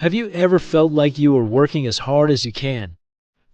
Have you ever felt like you are working as hard as you can,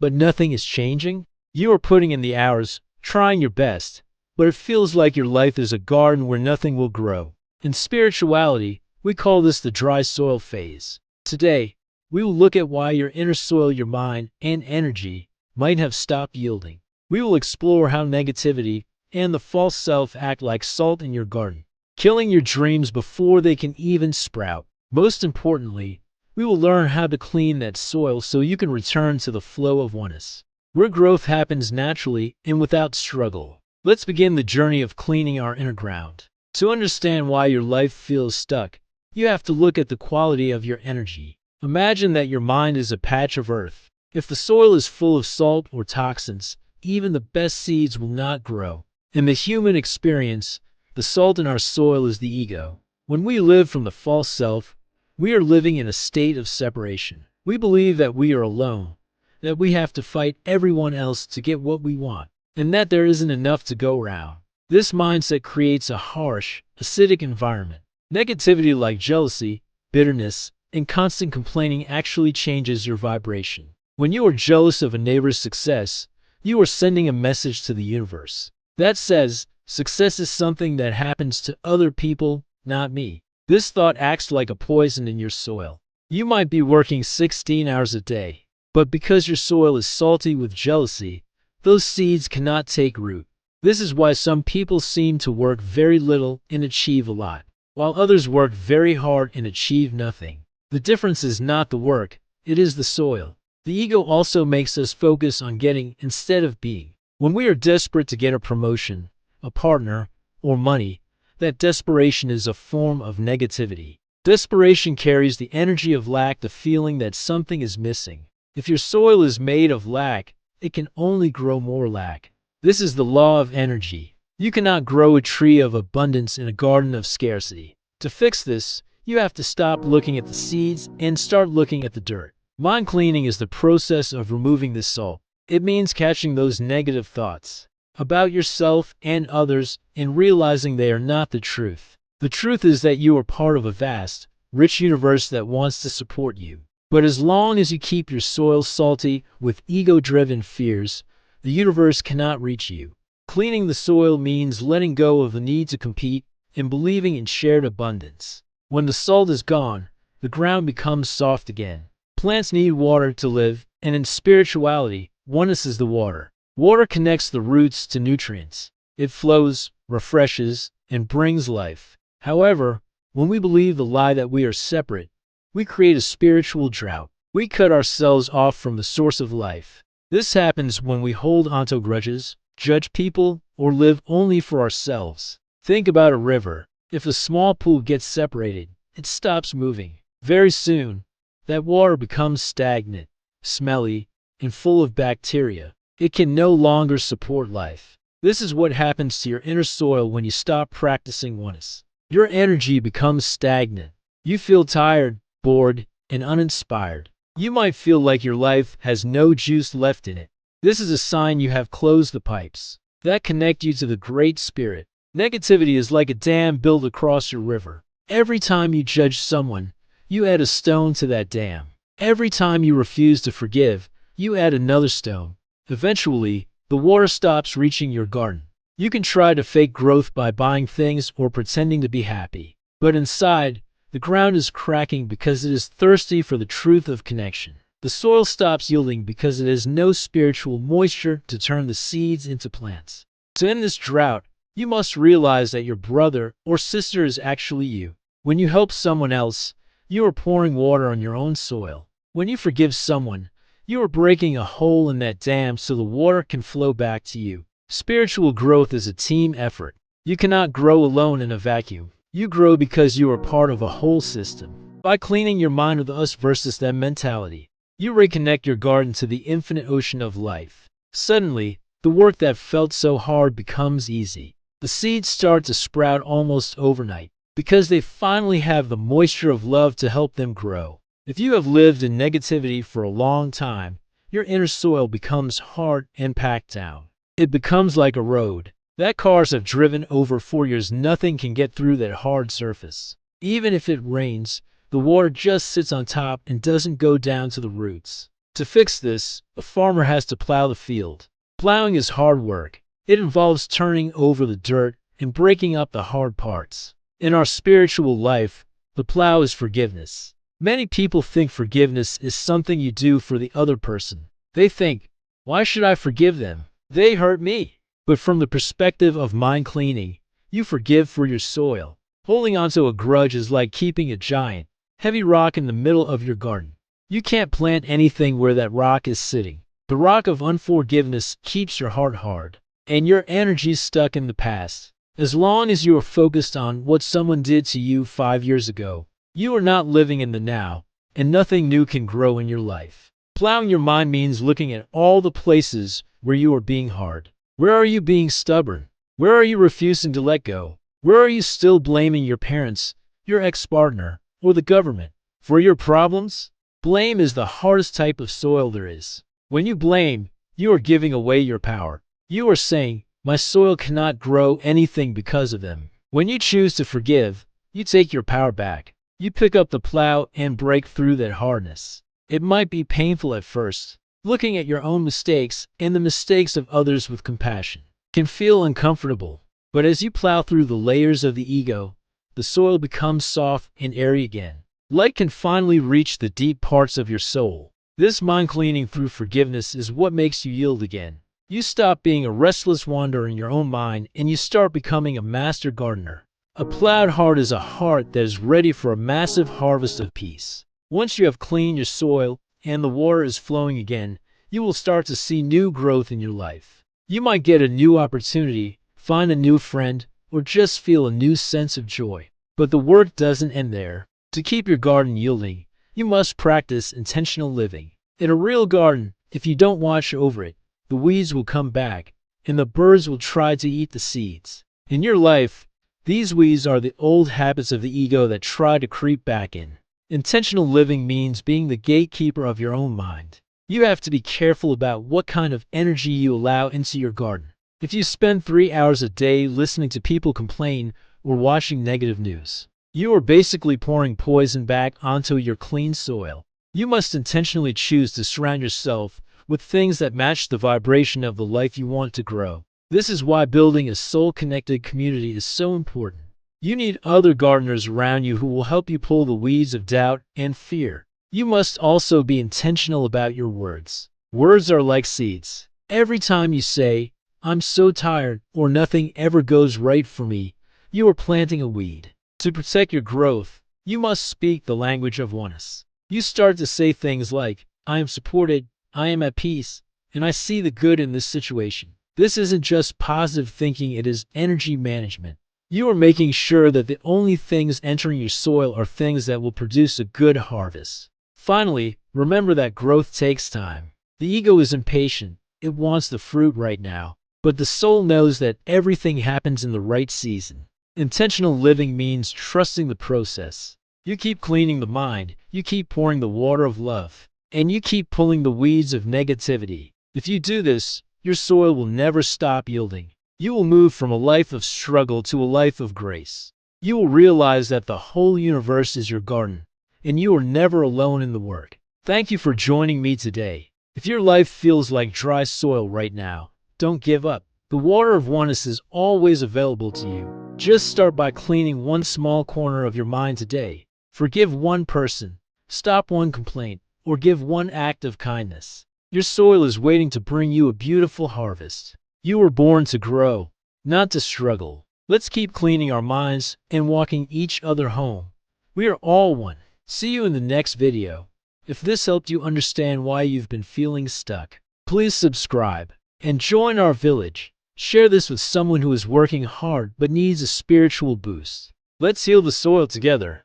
but nothing is changing? You are putting in the hours, trying your best, but it feels like your life is a garden where nothing will grow. In spirituality, we call this the dry soil phase. Today, we will look at why your inner soil, your mind, and energy might have stopped yielding. We will explore how negativity and the false self act like salt in your garden, killing your dreams before they can even sprout. Most importantly, we will learn how to clean that soil so you can return to the flow of oneness, where growth happens naturally and without struggle. Let's begin the journey of cleaning our inner ground. To understand why your life feels stuck, you have to look at the quality of your energy. Imagine that your mind is a patch of earth. If the soil is full of salt or toxins, even the best seeds will not grow. In the human experience, the salt in our soil is the ego. When we live from the false self, we are living in a state of separation. We believe that we are alone, that we have to fight everyone else to get what we want, and that there isn't enough to go around. This mindset creates a harsh, acidic environment. Negativity like jealousy, bitterness, and constant complaining actually changes your vibration. When you are jealous of a neighbor's success, you are sending a message to the universe that says, success is something that happens to other people, not me. This thought acts like a poison in your soil. You might be working 16 hours a day, but because your soil is salty with jealousy, those seeds cannot take root. This is why some people seem to work very little and achieve a lot, while others work very hard and achieve nothing. The difference is not the work, it is the soil. The ego also makes us focus on getting instead of being. When we are desperate to get a promotion, a partner, or money, that desperation is a form of negativity. Desperation carries the energy of lack, the feeling that something is missing. If your soil is made of lack, it can only grow more lack. This is the law of energy. You cannot grow a tree of abundance in a garden of scarcity. To fix this, you have to stop looking at the seeds and start looking at the dirt. Mind cleaning is the process of removing the salt. It means catching those negative thoughts about yourself and others and realizing they are not the truth. The truth is that you are part of a vast, rich universe that wants to support you. But as long as you keep your soil salty with ego-driven fears, the universe cannot reach you. Cleaning the soil means letting go of the need to compete and believing in shared abundance. When the salt is gone, the ground becomes soft again. Plants need water to live, and in spirituality, oneness is the water. Water connects the roots to nutrients. It flows, refreshes, and brings life. However, when we believe the lie that we are separate, we create a spiritual drought. We cut ourselves off from the source of life. This happens when we hold onto grudges, judge people, or live only for ourselves. Think about a river. If a small pool gets separated, it stops moving. Very soon, that water becomes stagnant, smelly, and full of bacteria. It can no longer support life. This is what happens to your inner soil when you stop practicing oneness. Your energy becomes stagnant. You feel tired, bored, and uninspired. You might feel like your life has no juice left in it. This is a sign you have closed the pipes that connect you to the Great Spirit. Negativity is like a dam built across your river. Every time you judge someone, you add a stone to that dam. Every time you refuse to forgive, you add another stone. Eventually, the water stops reaching your garden. You can try to fake growth by buying things or pretending to be happy. But inside, the ground is cracking because it is thirsty for the truth of connection. The soil stops yielding because it has no spiritual moisture to turn the seeds into plants. To end this drought, you must realize that your brother or sister is actually you. When you help someone else, you are pouring water on your own soil. When you forgive someone, you are breaking a hole in that dam so the water can flow back to you. Spiritual growth is a team effort. You cannot grow alone in a vacuum. You grow because you are part of a whole system. By cleaning your mind of the us versus them mentality, you reconnect your garden to the infinite ocean of life. Suddenly, the work that felt so hard becomes easy. The seeds start to sprout almost overnight because they finally have the moisture of love to help them grow. If you have lived in negativity for a long time, your inner soil becomes hard and packed down. It becomes like a road that cars have driven over for years. Nothing can get through that hard surface. Even if it rains, The water just sits on top and doesn't go down to the roots. To fix this, a farmer has to plow the field. Plowing is hard work. It involves turning over the dirt and breaking up the hard parts. In our spiritual life, the plow is forgiveness. Many people think forgiveness is something you do for the other person. They think, why should I forgive them? They hurt me. But from the perspective of mind cleaning, you forgive for your soil. Holding onto a grudge is like keeping a giant, heavy rock in the middle of your garden. You can't plant anything where that rock is sitting. The rock of unforgiveness keeps your heart hard, and your energy stuck in the past. As long as you are focused on what someone did to you 5 years ago, you are not living in the now, and nothing new can grow in your life. Plowing your mind means looking at all the places where you are being hard. Where are you being stubborn? Where are you refusing to let go? Where are you still blaming your parents, your ex-partner, or the government for your problems? Blame is the hardest type of soil there is. When you blame, you are giving away your power. You are saying, my soil cannot grow anything because of them. When you choose to forgive, you take your power back. You pick up the plow and break through that hardness. It might be painful at first. Looking at your own mistakes and the mistakes of others with compassion can feel uncomfortable. But as you plow through the layers of the ego, the soil becomes soft and airy again. Light can finally reach the deep parts of your soul. This mind cleaning through forgiveness is what makes you yield again. You stop being a restless wanderer in your own mind and you start becoming a master gardener. A plowed heart is a heart that is ready for a massive harvest of peace. Once you have cleaned your soil and the water is flowing again, you will start to see new growth in your life. You might get a new opportunity, find a new friend, or just feel a new sense of joy. But the work doesn't end there. To keep your garden yielding, you must practice intentional living. In a real garden, if you don't watch over it, the weeds will come back, and the birds will try to eat the seeds. In your life, these weeds are the old habits of the ego that try to creep back in. Intentional living means being the gatekeeper of your own mind. You have to be careful about what kind of energy you allow into your garden. If you spend 3 hours a day listening to people complain or watching negative news, you are basically pouring poison back onto your clean soil. You must intentionally choose to surround yourself with things that match the vibration of the life you want to grow. This is why building a soul-connected community is so important. You need other gardeners around you who will help you pull the weeds of doubt and fear. You must also be intentional about your words. Words are like seeds. Every time you say, I'm so tired, or nothing ever goes right for me, you are planting a weed. To protect your growth, you must speak the language of oneness. You start to say things like, I am supported, I am at peace, and I see the good in this situation. This isn't just positive thinking, it is energy management. You are making sure that the only things entering your soil are things that will produce a good harvest. Finally, remember that growth takes time. The ego is impatient. It wants the fruit right now. But the soul knows that everything happens in the right season. Intentional living means trusting the process. You keep cleaning the mind, you keep pouring the water of love, and you keep pulling the weeds of negativity. If you do this, your soil will never stop yielding. You will move from a life of struggle to a life of grace. You will realize that the whole universe is your garden, and you are never alone in the work. Thank you for joining me today. If your life feels like dry soil right now, don't give up. The water of oneness is always available to you. Just start by cleaning one small corner of your mind today. Forgive one person, stop one complaint, or give one act of kindness. Your soil is waiting to bring you a beautiful harvest. You were born to grow, not to struggle. Let's keep cleaning our minds and walking each other home. We are all one. See you in the next video. If this helped you understand why you've been feeling stuck, please subscribe and join our village. Share this with someone who is working hard but needs a spiritual boost. Let's heal the soil together.